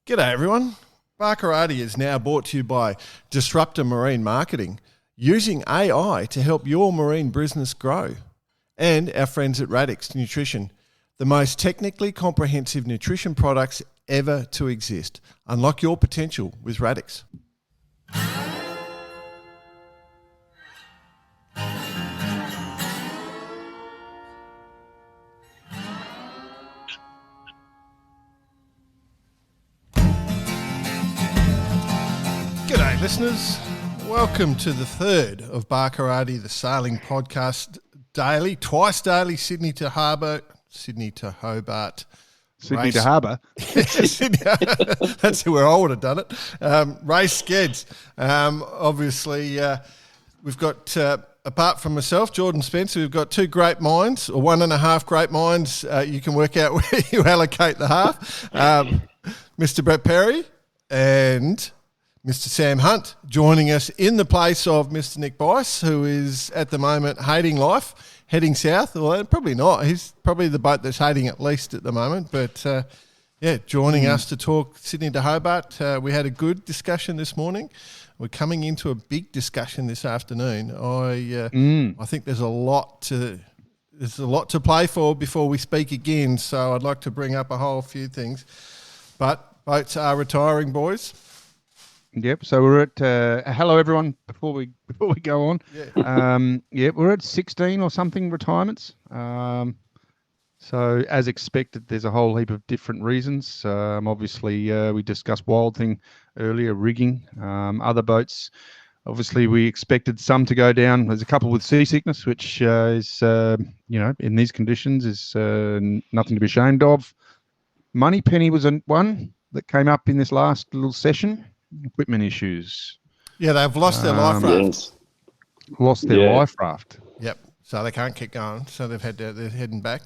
G'day everyone. Barkarati is now brought to you by Disruptor Marine Marketing, using AI to help your marine business grow. And our friends at Radix Nutrition, the most technically comprehensive nutrition products ever to exist. Unlock your potential with Radix. G'day listeners, welcome to the third of Barkarati, the sailing podcast daily, twice daily, Sydney to Hobart. Sydney to Harbour. That's where I would have done it. Race Skeds. Obviously, we've got, apart from myself, Jordan Spencer, we've got two great minds, or one and a half great minds. You can work out where you allocate the half. Mr. Brett Perry and Mr. Sam Hunt joining us in the place of Mr. Nick Bice, who is at the moment hating life, heading south. Well, probably not. He's probably the boat that's hating it least at the moment. But, joining us to talk Sydney to Hobart. We had a good discussion this morning. We're coming into a big discussion this afternoon. I think there's a lot to play for before we speak again. So I'd like to bring up a whole few things. But boats are retiring, boys. Yep. So we're at hello everyone. Before we go on, we're at 16 or something retirements. So as expected, there's a whole heap of different reasons. Obviously, we discussed Wild Thing earlier, rigging. Other boats, obviously, we expected some to go down. There's a couple with seasickness, which is in these conditions is nothing to be ashamed of. Moneypenny was one that came up in this last little session. Equipment issues. Yeah, they've lost their life raft. Yes. Lost their life raft. Yep. So they can't keep going. So they're heading back.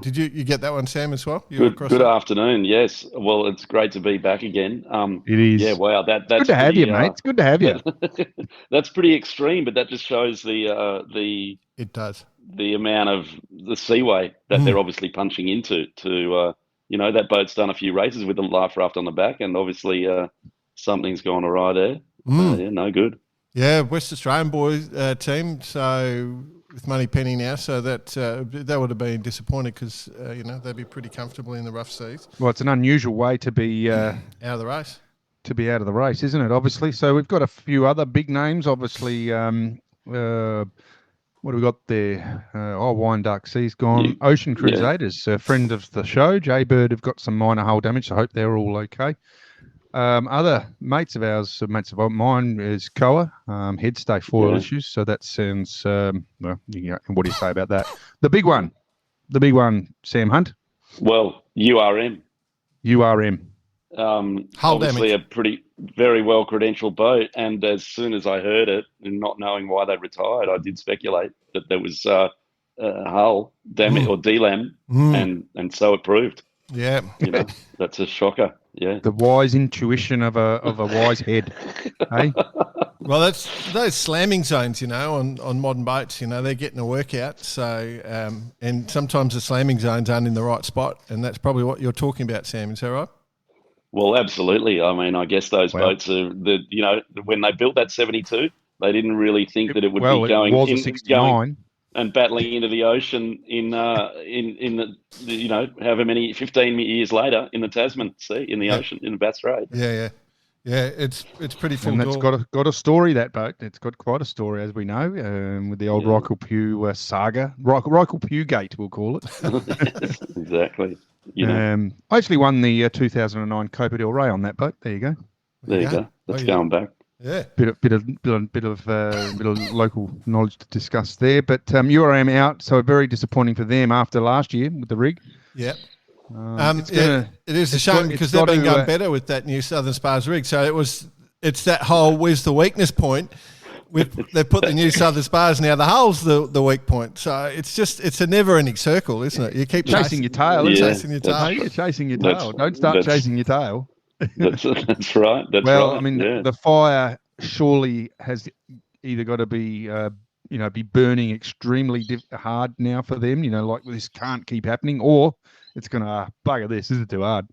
Did you get that one, Sam, as well? Good afternoon. Yes. Well, it's great to be back again. It is. Yeah. Wow. That's good to have you, mate. It's good to have you. That's pretty extreme, but that just shows the amount of the seaway that they're obviously punching into. That boat's done a few races with the life raft on the back, and obviously something's gone awry there. No good. Yeah, West Australian boys team. So with Moneypenny now, so that would have been disappointing because they'd be pretty comfortable in the rough seas. Well, it's an unusual way to be out of the race. To be out of the race, isn't it? Obviously. So we've got a few other big names. Obviously, what have we got there? Wine Dark Sea's gone. Ocean Crusaders, a friend of the show. Jaybird have got some minor hull damage. So I hope they're all okay. Other mates of ours, mates of mine, is Koa, headstay foil issues. So that sounds, what do you say about that? The big one, Sam Hunt. Well, URM. Obviously a very well credentialed boat. And as soon as I heard it and not knowing why they retired, I did speculate that there was hull damage or DLAM, and so it proved. Yeah. That's a shocker. Yeah. The wise intuition of a wise head. Hey? Well, that's those slamming zones, on modern boats, they're getting a workout. So, and sometimes the slamming zones aren't in the right spot. And that's probably what you're talking about, Sam. Is that right? Well, absolutely. I mean, I guess those boats are, when they built that 72, they didn't really think that it would be going it was a 69. And battling into the ocean in the however many 15 years later in the Tasman Sea, in the ocean in the Bass Strait. Yeah. It's pretty full. And that's got a story, that boat. It's got quite a story, as we know, with the old Rockall Pugh saga, Rockall Pugh Gate, we'll call it. Exactly. I actually won the 2009 Copa del Rey on that boat. There you go. There you go. That's going back. Yeah, bit of local knowledge to discuss there. But URM out, so very disappointing for them after last year with the ip. Yeah, it is a shame because they've been going better with that new Southern Spars rig. So it's that whole where's the weakness point. They've put the new Southern Spars now. The hull's the weak point. So it's a never-ending circle, isn't it? You keep chasing your tail. Chasing your tail. You're chasing your tail. Don't start chasing your tail. That's right. I mean, the fire surely has either got to be, be burning extremely hard now for them. Like this can't keep happening, or it's going to bugger this. This is too hard.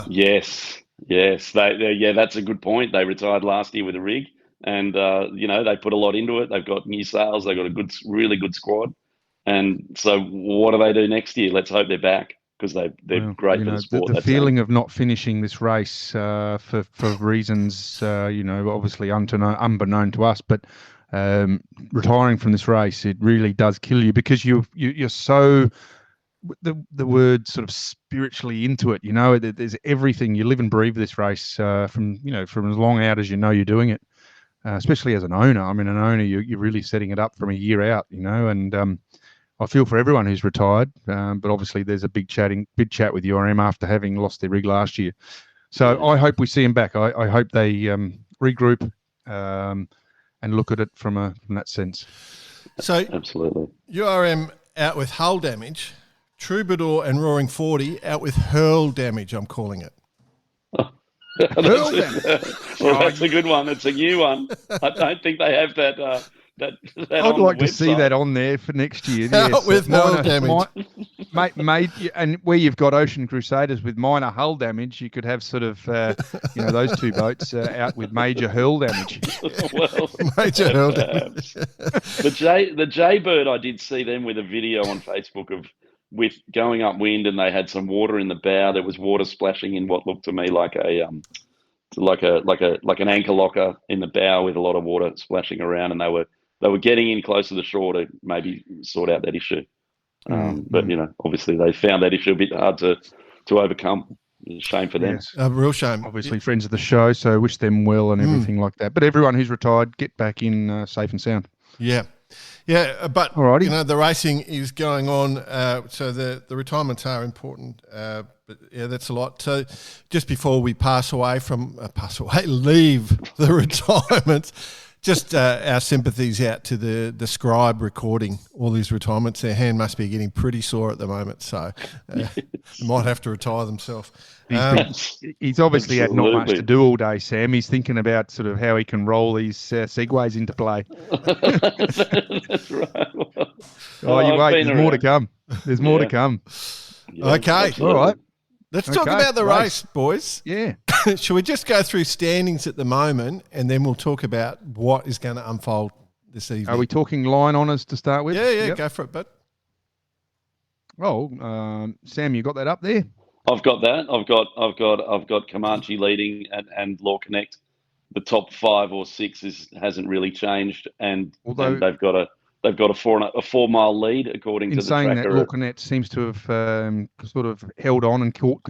Yes, Yes, yeah, that's a good point. They retired last year with a rig, and they put a lot into it. They've got new sales. They've got a really good squad, and so what do they do next year? Let's hope they're back because they're great for the sport. The feeling of not finishing this race for reasons obviously unbeknown to us, but retiring from this race, it really does kill you because you're so. The word sort of spiritually into it, there's everything. You live and breathe this race from as long out as you're doing it, especially as an owner. I mean, an owner, you're really setting it up from a year out, and I feel for everyone who's retired, but obviously there's a big chat with URM after having lost their rig last year. So I hope we see them back. I hope they regroup and look at it from that sense. So absolutely, URM out with hull damage. Troubadour and Roaring 40 out with hurl damage, I'm calling it. Hurl damage. Well, that's a good one. It's a new one. I don't think they have that. I'd like to see that on there for next year. Out with hurl damage. Mate, and where you've got Ocean Crusaders with minor hull damage, you could have sort of, those two boats out with major hurl damage. Well, major hurl damage. The Jaybird, I did see them with a video on Facebook with going upwind, and they had some water in the bow. There was water splashing in what looked to me like an anchor locker in the bow with a lot of water splashing around, and they were getting in close to the shore to maybe sort out that issue. But obviously they found that issue a bit hard to overcome. Shame for them. Yes. A real shame. Obviously friends of the show, so wish them well and everything like that. But everyone who's retired, get back in safe and sound. Yeah. Yeah, but alrighty. The racing is going on, so the retirements are important. But yeah, that's a lot. So just before we leave the retirements, just our sympathies out to the scribe recording all these retirements. Their hand must be getting pretty sore at the moment, so they might have to retire themselves. He's obviously had not much to do all day, Sam. He's thinking about sort of how he can roll these segways into play. That's right. You wait. There's more to come. There's more to come. Yeah, okay. Absolutely. All right. Let's talk about the race, boys. Yeah. Shall we just go through standings at the moment, and then we'll talk about what is going to unfold this evening? Are we talking line honours to start with? Yeah, yep. Go for it, bud. Oh, Sam, you got that up there? I've got that. I've got Comanche leading and Law Connect. The top 5 or 6 hasn't really changed, and they've got a 4 mile lead according to the tracker. In saying that, Law Connect seems to have sort of held on and caught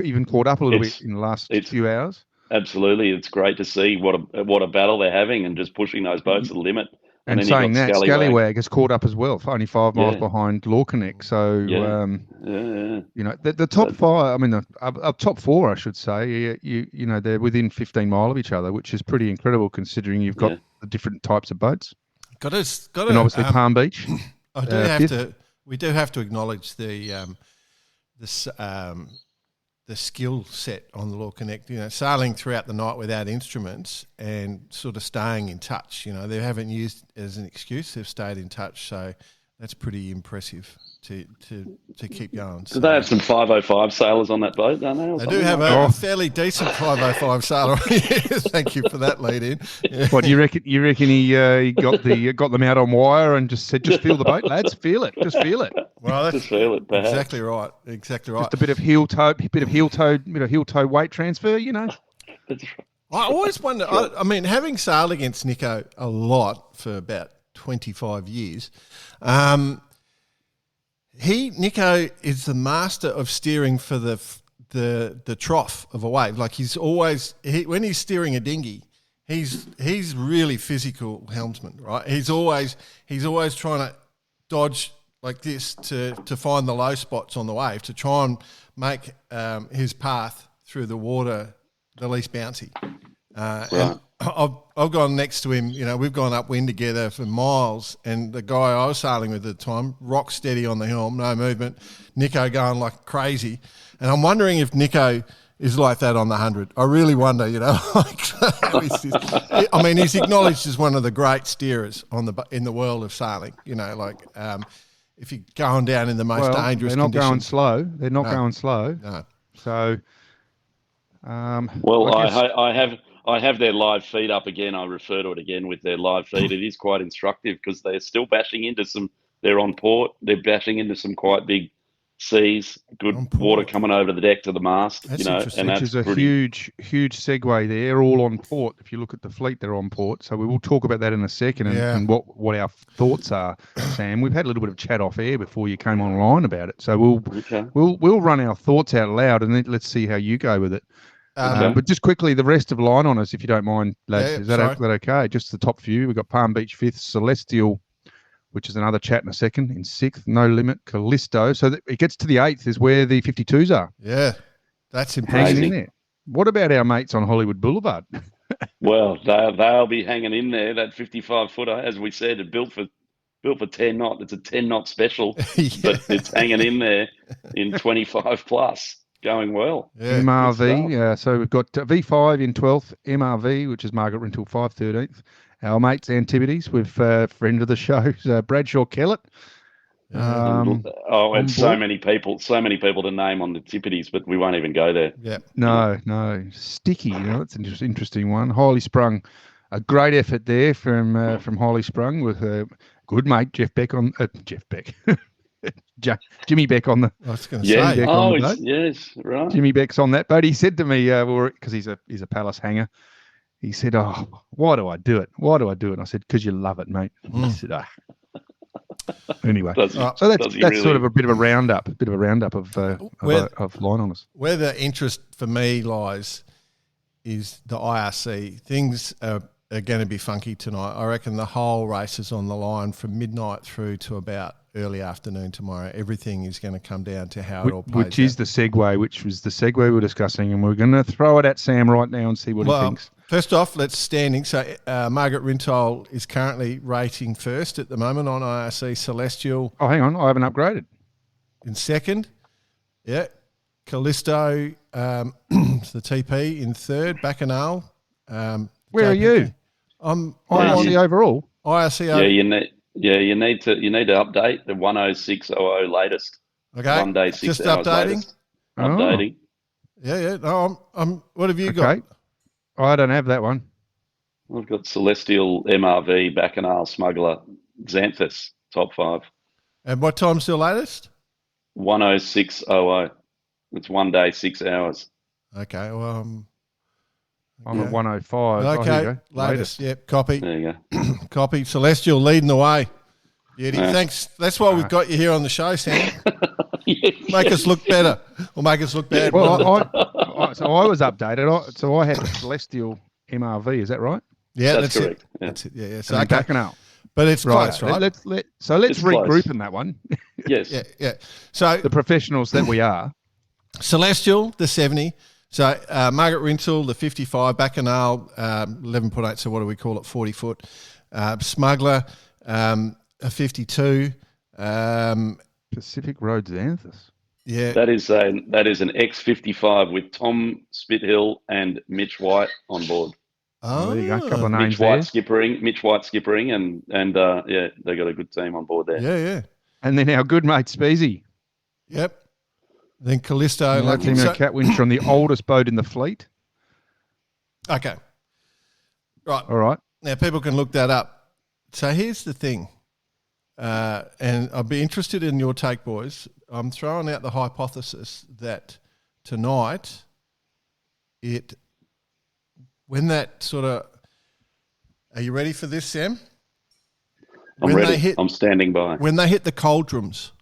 up a little bit in the last few hours. Absolutely, it's great to see what a battle they're having and just pushing those boats to the limit. And saying that, Scallywag has caught up as well, only 5 miles behind Law Connect. So, the top 5, I mean, the top 4, I should say, they're within 15 mile of each other, which is pretty incredible considering you've got the different types of boats. And obviously Palm Beach. We do have to acknowledge the skill set on the Law Connect. Sailing throughout the night without instruments and sort of staying in touch. They haven't used it as an excuse; they've stayed in touch. So that's pretty impressive to keep going. Do they have some 505 sailors on that boat, don't they? They do have a fairly decent 505 sailor. Thank you for that lead in. Yeah. What do you reckon? You reckon he got them out on wire and just said, "Just feel the boat, lads. Feel it. Just feel it." Well, that's just feel it. Perhaps. Exactly right. Just a bit of heel toe weight transfer. That's right. I always wonder. I mean, having sailed against Nico a lot for about 25 years. Nico is the master of steering for the trough of a wave. Like when he's steering a dinghy, he's really physical helmsman, right? He's always trying to dodge like this to find the low spots on the wave to try and make his path through the water the least bouncy. And I've gone next to him, we've gone upwind together for miles, and the guy I was sailing with at the time, rock steady on the helm, no movement, Nico going like crazy. And I'm wondering if Nico is like that on the 100. I really wonder, he's acknowledged as one of the great steerers in the world of sailing, if you're going down in the most dangerous conditions. They're not going slow. No. So Well, I have their live feed up again. I refer to it again with their live feed. It is quite instructive because they're still bashing into some. They're on port. They're bashing into some quite big seas. Good water coming over the deck to the mast. That's interesting. Which is a huge segue there. They're all on port. If you look at the fleet, they're on port. So we will talk about that in a second and what our thoughts are, Sam. We've had a little bit of chat off air before you came online about it. So we'll run our thoughts out loud and then let's see how you go with it. But just quickly, the rest of line on us, if you don't mind, lads. Is that okay? Just the top few. We've got Palm Beach 5th, Celestial, which is another chat in a second, in 6th, No Limit, Callisto. So it gets to the 8th is where the 52s are. Yeah, that's impressive. Hanging in there. What about our mates on Hollywood Boulevard? Well, they'll be hanging in there. That 55-footer, as we said, it built for 10 knot. It's a 10 knot special, but it's hanging in there in 25 plus. Going well. Yeah, MRV. So we've got V5 in 12th, MRV, which is Margaret Rental 5, 13th. Our mates Antipodes with friend of the show, Bradshaw Kellett. And so many people to name on the Antipodes, but we won't even go there. Yeah. No. Sticky, that's an interesting one. Highly Sprung. A great effort there from Highly Sprung with a good mate, Jeff Beck. Jimmy Beck on the. I was going to say. Yes, right. Jimmy Beck's on that boat. He said to me, because he's a Palace hanger, he said, "Oh, why do I do it? Why do I do it?" And I said, "Because you love it, mate." He said, Anyway, so that's really sort of a bit of a roundup of line on us. Where the interest for me lies is the IRC. Things are going to be funky tonight. I reckon the whole race is on the line from midnight through to about early afternoon tomorrow. Everything is going to come down to how it all plays Which is the segue, which was the segue we were discussing, and we're going to throw it at Sam right now and see what he thinks. First off, let's standing. So Margaret Rintoul is currently rating first at the moment on IRC. Celestial. Oh, hang on. I haven't upgraded. In second. Yeah. Callisto, the TP in third. Bacchanal. Where are you? I'm on the overall. IRC. You need to update the 106.00 latest. Okay. 1 day, 6 Just hours updating. Latest. Updating. Yeah. No, I'm. What have you got? I don't have that one. I've got Celestial, MRV, Bacchanal, Smuggler, Xanthus, top 5. And what time's the latest? 106.00. It's 1 day, 6 hours. Okay. Well, I'm at 105. Okay. Oh, here you go. Latest. Yep. Copy. There you go. Copy. Celestial leading the way. Beauty. Thanks. That's why we've got you here on the show, Sam. Make us look better or make us look bad. Well, so I was updated. So I had the Celestial MRV. Is that right? Yeah, that's correct. It. Yeah. That's it. Yeah. So Bacchanal. But it's close, right? Let's regroup close. in that one. Yes. Yeah. So the professionals that we are. Celestial, the 70. So Margaret Rintoul, the 55. Bacchanal, 11.8. So what do we call it? 40 foot. Smuggler, a 52. Pacific Road Xanthus. Yeah, that is an X55 with Tom Spithill and Mitch White on board. Oh, there you go. A couple of names Mitch White skippering, and they got a good team on board there. Yeah. And then our good mate Speezy. Yep. Then Callisto, cat winch on the oldest boat in the fleet. Okay. Right. All right. Now people can look that up. So here's the thing. And I'd be interested in your take, boys. I'm throwing out the hypothesis that tonight, when that sort of, are you ready for this, Sam? I'm ready. I'm standing by. When they hit the cauldrons.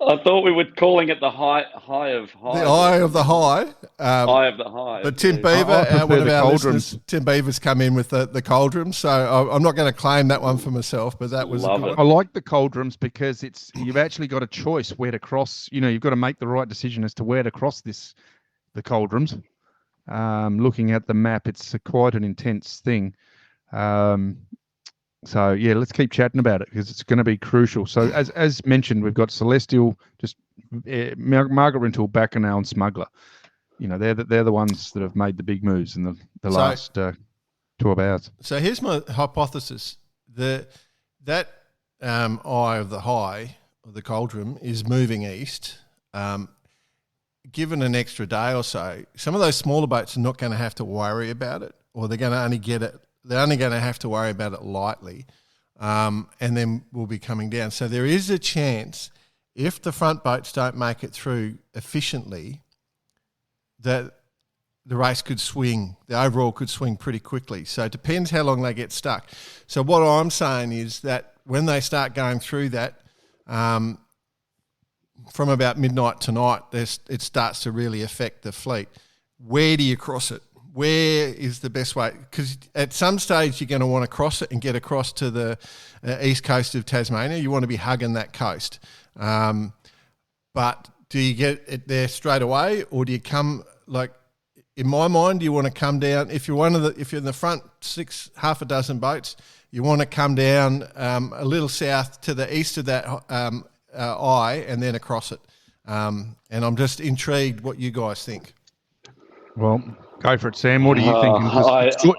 I thought we were calling it the high of high. The eye of the high. Eye of the high. But Tim Beaver, one of our listeners, Tim Beaver's come in with the cauldrons. So I'm not going to claim that one for myself, but that was. Love it. I like the cauldrons because you've actually got a choice where to cross. You've got to make the right decision as to where to cross the cauldrons. Looking at the map, it's quite an intense thing. So yeah, let's keep chatting about it because it's going to be crucial. So as mentioned, we've got Celestial, just Margaret Rintoul, Bacchanal, and Smuggler. They're the ones that have made the big moves in the last 12 hours. So here's my hypothesis: that eye of the high the cauldron is moving east, given an extra day or so, some of those smaller boats are not going to have to worry about it, or they're going to only get it. They're only going to have to worry about it lightly, and then we'll be coming down. So there is a chance, if the front boats don't make it through efficiently, that the race could swing. The overall could swing pretty quickly. So it depends how long they get stuck. So what I'm saying is that when they start going through that, from about midnight tonight, it starts to really affect the fleet. Where do you cross it? Where is the best way? Because at some stage you're going to want to cross it and get across to the east coast of Tasmania. You want to be hugging that coast. But do you get it there straight away, or do you come, like, in my mind, do you want to come down? If you're in the front half a dozen boats, you want to come down a little south to the east of that eye and then across it. And I'm just intrigued what you guys think. Well, go for it, Sam. What do you think?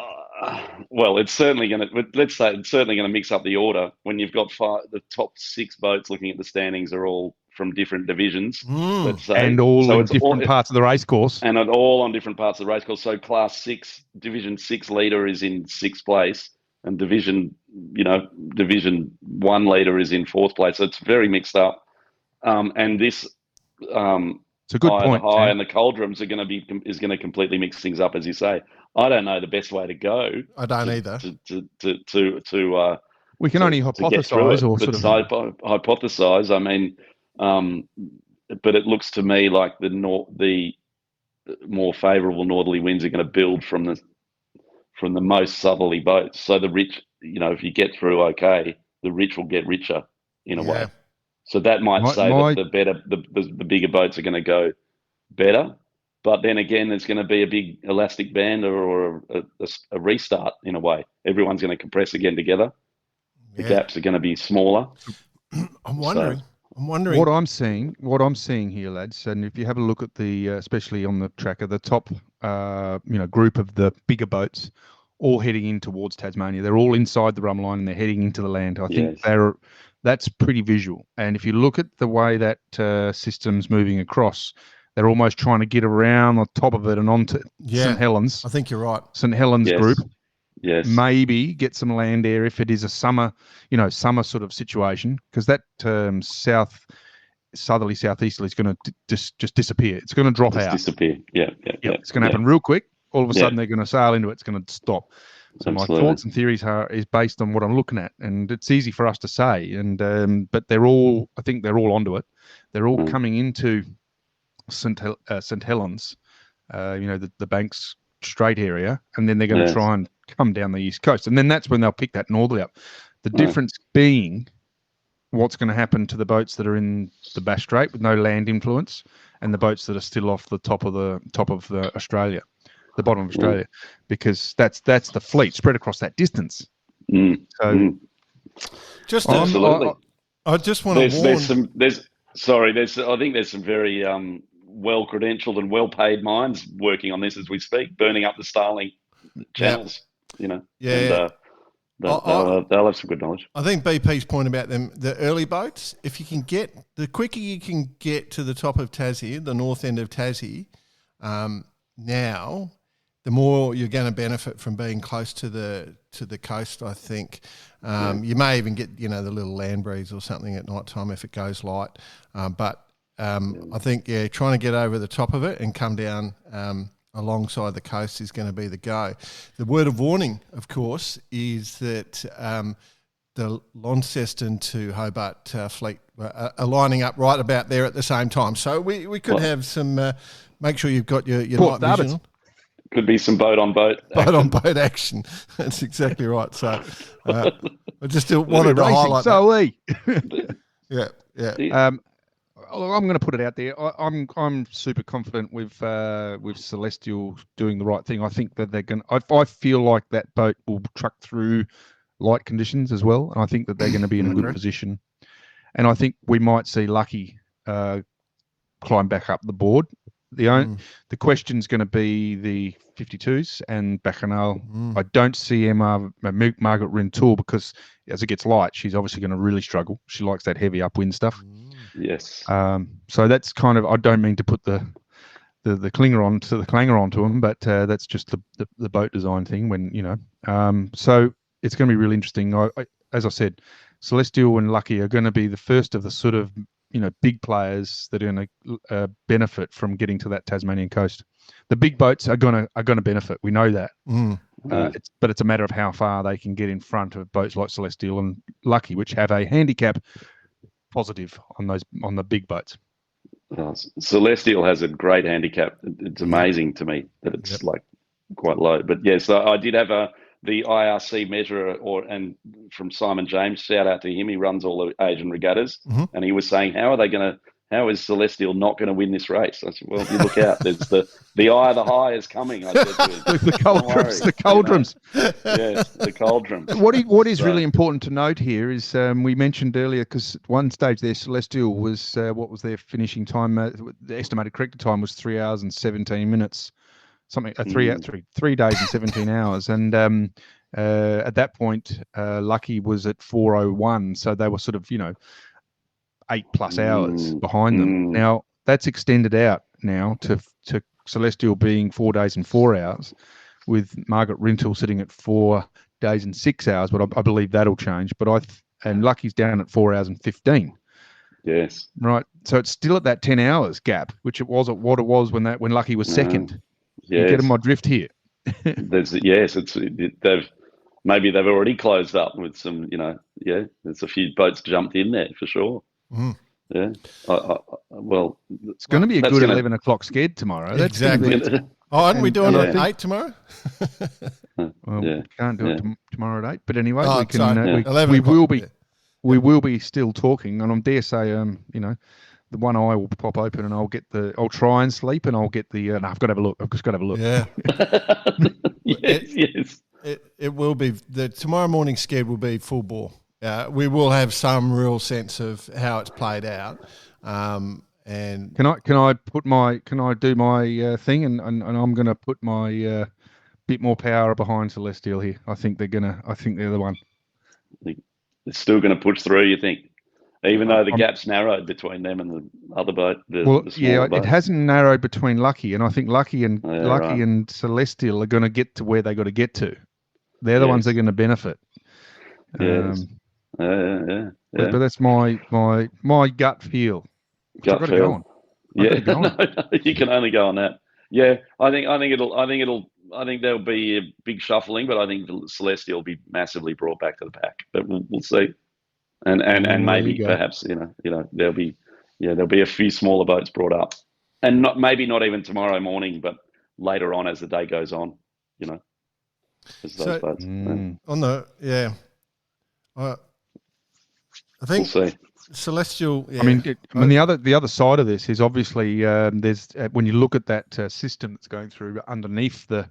Well, it's certainly going to. Let's say it's certainly going to mix up the order when you've got the top 6 boats. Looking at the standings, are all from different divisions. Let's say, and all in different parts of the race course, and all on different parts of the race course. So, Class 6, Division 6 leader is in 6th place, and Division 1 leader is in 4th place. So it's very mixed up. And this. It's a good point. High and the cauldrons is going to completely mix things up, as you say. I don't know the best way to go. I don't either. We can only hypothesize or sort of hypothesize. I mean, but it looks to me like the more favourable northerly winds are going to build from the most southerly boats. So the rich, if you get through okay, the rich will get richer in a way. So that might say that the bigger boats are going to go better, but then again, there's going to be a big elastic band or a restart in a way. Everyone's going to compress again together. The gaps are going to be smaller. I'm wondering what I'm seeing here, lads. And if you have a look at the, especially on the tracker, the top, group of the bigger boats, all heading in towards Tasmania. They're all inside the rum line and they're heading into the land. I think that's pretty visual. And if you look at the way that system's moving across, they're almost trying to get around the top of it and onto St. Helens. I think you're right. St. Helens group. Yes. Maybe get some land air if it is a summer sort of situation, because that southerly southeasterly is going to just disappear. It's going to drop out. Disappear. Yeah. It's going to happen real quick. All of a sudden, they're going to sail into it. It's going to stop. So Absolutely. my thoughts and theories is based on what I'm looking at, and it's easy for us to say. And but I think they're all onto it. They're all coming into St. Helens, the Banks Strait area, and then they're going to try and come down the east coast, and then that's when they'll pick that northerly up. The difference being what's going to happen to the boats that are in the Bass Strait with no land influence, and the boats that are still off the top of the Australia. The bottom of Australia, because that's the fleet spread across that distance. So, just absolutely. I just want to warn. I think there's some very well credentialed and well paid minds working on this as we speak, burning up the Starling channels. They'll have some good knowledge. I think BP's point about the early boats. If you can the quicker you can get to the top of Tassie, the north end of Tassie, now, the more you're going to benefit from being close to the coast, I think. You may even get, the little land breeze or something at night time if it goes light. But I think, trying to get over the top of it and come down alongside the coast is going to be the go. The word of warning, of course, is that the Launceston to Hobart fleet are lining up right about there at the same time. So we could have some... make sure you've got your night vision. Could be some boat on boat action. That's exactly right. So I just wanted to highlight that. Yeah. I'm going to put it out there. I'm super confident with Celestial doing the right thing. I think that they're going. I feel like that boat will truck through light conditions as well, and I think that they're going to be in a good position. And I think we might see Lucky climb back up the board. The question's going to be the 52s and Bacchanal. I don't see Margaret Rintoul because as it gets light, she's obviously going to really struggle. She likes that heavy upwind stuff. Yes. So that's kind of, I don't mean to put the clanger onto them, but that's just the boat design thing. When so it's going to be really interesting. As I said, Celestial and Lucky are going to be the first of the sort of big players that are going to benefit from getting to that Tasmanian coast. The big boats are going to benefit. We know that, but it's a matter of how far they can get in front of boats like Celestial and Lucky, which have a handicap positive on the big boats. Celestial has a great handicap. It's amazing to me that it's like quite low. But so I did have the IRC measurer, and from Simon James, shout out to him. He runs all the Asian regattas, and he was saying, how is Celestial not going to win this race? I said, well, you look out. There's the eye of the high is coming. I said to him, the cauldrons. Yes, the cauldrons. What is really important to note here is we mentioned earlier, because at one stage there, Celestial was what was their finishing time? The estimated corrected time was 3 hours and 17 minutes, something. 3 days and 17 hours, and at that point, Lucky was at 4:01, so they were sort of 8+ hours behind them. Now that's extended out now to Celestial being 4 days and 4 hours, with Margaret Rintle sitting at 4 days and 6 hours. But I believe that'll change. But and Lucky's down at 4 hours and 15. Yes. Right. So it's still at that 10 hours gap, which it was what it was when Lucky was second. You get my drift here. Maybe they've already closed up with some. There's a few boats jumped in there for sure. Yeah. Well, it's going to be a good 11 o'clock Sked tomorrow. That's exactly. Aren't we doing it at 8 tomorrow? Can't do it tomorrow at 8. But anyway, we can. We will be still talking, and I dare say, the one eye will pop open, and I'll try and sleep, and I'll get the. I've got to have a look. I've just got to have a look. Yeah. Yes. It will be tomorrow morning. Sked will be full bore. We will have some real sense of how it's played out. And can I do my thing, and I'm going to put my bit more power behind Celestial here. I think they're the one. It's still going to push through, you think, even though the gap's narrowed between them and the other boat. It hasn't narrowed between Lucky, and I think Lucky and Celestial are going to get to where they got to get to. They're the ones that are going to benefit. Yes. But that's my gut feel. Gut feel. You can only go on that. Yeah, I think there'll be a big shuffling, but I think the Celestial will be massively brought back to the pack. But we'll see, and maybe perhaps there'll be a few smaller boats brought up, and not even tomorrow morning, but later on as the day goes on. As those boats. On the I think we'll see. Celestial. Yeah. I mean, the other side of this is obviously there's when you look at that system that's going through underneath the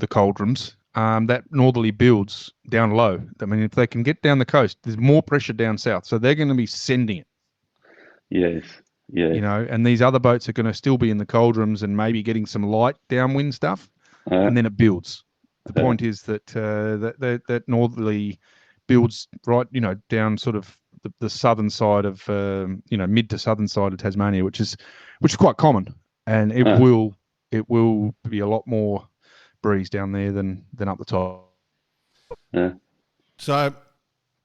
cauldrons, that northerly builds down low. I mean, if they can get down the coast, there's more pressure down south, so they're going to be sending it. Yes. Yeah. And these other boats are going to still be in the cauldrons and maybe getting some light downwind stuff, and then it builds. The point is that that northerly builds right, down sort of the southern side of, mid to southern side of Tasmania, which is quite common, and it will be a lot more breeze down there than up the top. Yeah. So,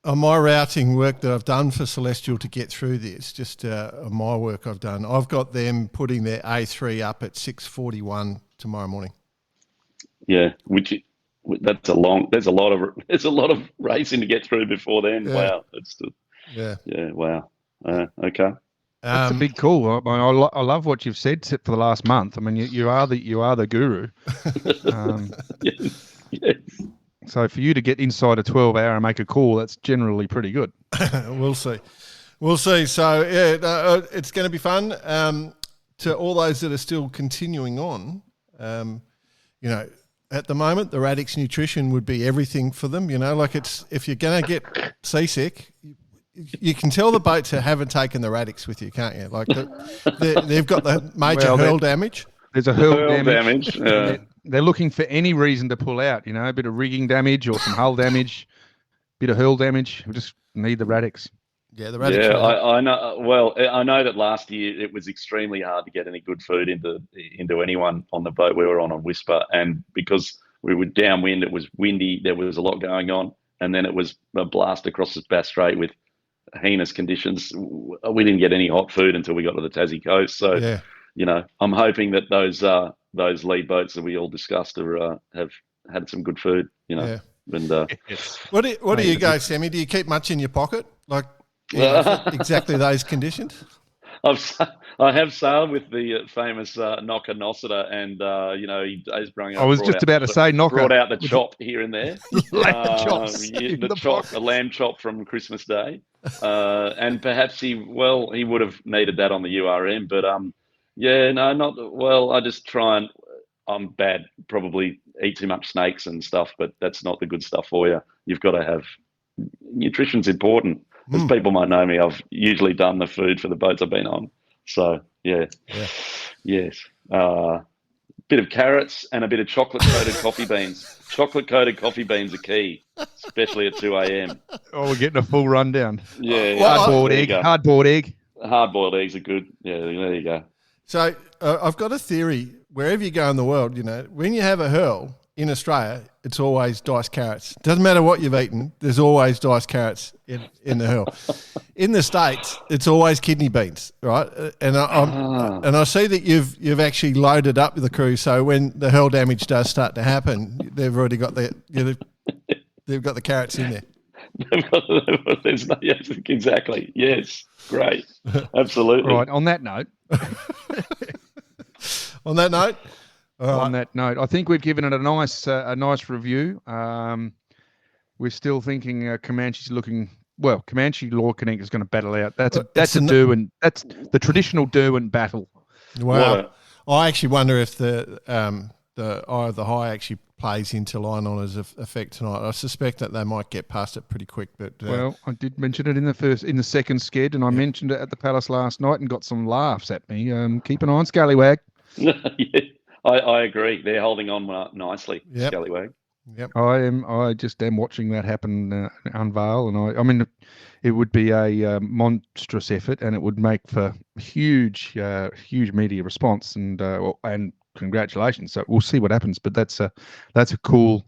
on my routing work that I've done for Celestial to get through this, just my work I've done, I've got them putting their A3 up at 6:41 tomorrow morning. Yeah, there's a lot of racing to get through before then. Yeah. Wow, wow. Okay, that's a big call. I love what you've said for the last month. I mean, you are the guru. Yes. So for you to get inside a 12-hour and make a call, that's generally pretty good. We'll see. So it's going to be fun. To all those that are still continuing on, at the moment, the Radix nutrition would be everything for them. If you're going to get seasick, you can tell the boats haven't taken the Radix with you, can't you? Like they've got the major hurl damage. There's a hurl damage. They're looking for any reason to pull out. A bit of rigging damage or some hull damage, bit of hurl damage. We just need the Radix. Yeah, the radix. Yeah, I know. Well, I know that last year it was extremely hard to get any good food into anyone on the boat we were on Whisper, and because we were downwind, it was windy. There was a lot going on, and then it was a blast across the Bass Strait with heinous conditions. We didn't get any hot food until we got to the Tassie coast. So, yeah. I'm hoping that those lead boats that we all discussed have had some good food. Yeah. And what do you go, Sammy? Do you keep much in your pocket, like exactly those conditions? I have sailed with the famous Knocker Nossiter, and he's brought out. I was just about to say Knocker brought out the chop here and there, the lamb chop from Christmas Day, and perhaps he would have needed that on the URM, but not well. I just try and I'm bad, probably eat too much snakes and stuff, but that's not the good stuff for you. You've got to have nutrition's important. As people might know me, I've usually done the food for the boats I've been on. So, yes. Bit of carrots and a bit of chocolate-coated coffee beans. Chocolate-coated coffee beans are key, especially at 2 a.m. Oh, we're getting a full rundown. Yeah. Hard-boiled egg. Hard-boiled egg. Hard-boiled eggs are good. Yeah, there you go. So, I've got a theory. Wherever you go in the world, when you have a hurl in Australia, it's always diced carrots. Doesn't matter what you've eaten, there's always diced carrots in the hurl. In the States, it's always kidney beans, right? And I see that you've actually loaded up the crew, so when the hurl damage does start to happen, they've already got they've got the carrots in there. Yes, exactly. Yes, great, absolutely. Right. On that note. On that note. On that note, I think we've given it a nice review. We're still thinking Comanche's looking well. Comanche Law Connect is going to battle out. That's the traditional Derwent battle. Wow, I actually wonder if the Eye of the High actually plays into line honour's effect tonight. I suspect that they might get past it pretty quick. But well, I did mention it in the second sked, and I mentioned it at the Palace last night and got some laughs at me. Keep an eye on Scallywag. Yeah. I agree. They're holding on nicely, Scallywag. Yep. I just am watching that happen unveil, and I mean, it would be a monstrous effort, and it would make for huge media response, and congratulations. So we'll see what happens, but that's a cool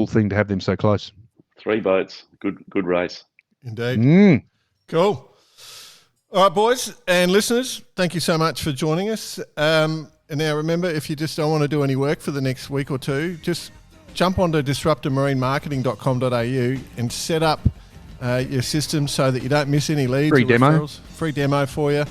thing to have them so close. 3 boats, good race. Indeed. Cool. All right, boys and listeners, thank you so much for joining us. And now remember, if you just don't want to do any work for the next week or two, just jump onto disruptormarinemarketing.com.au and set up your system so that you don't miss any leads. Free demo. Referrals. Free demo for you,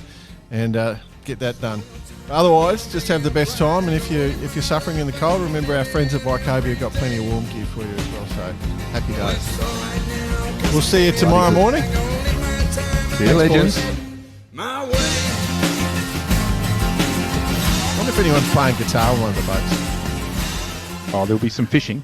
and get that done. Otherwise, just have the best time. And if you're suffering in the cold, remember our friends at Vicovia have got plenty of warm gear for you as well. So happy days. We'll see you tomorrow morning. See you, legends. I wonder if anyone's playing guitar on one of the boats. Oh, there'll be some fishing.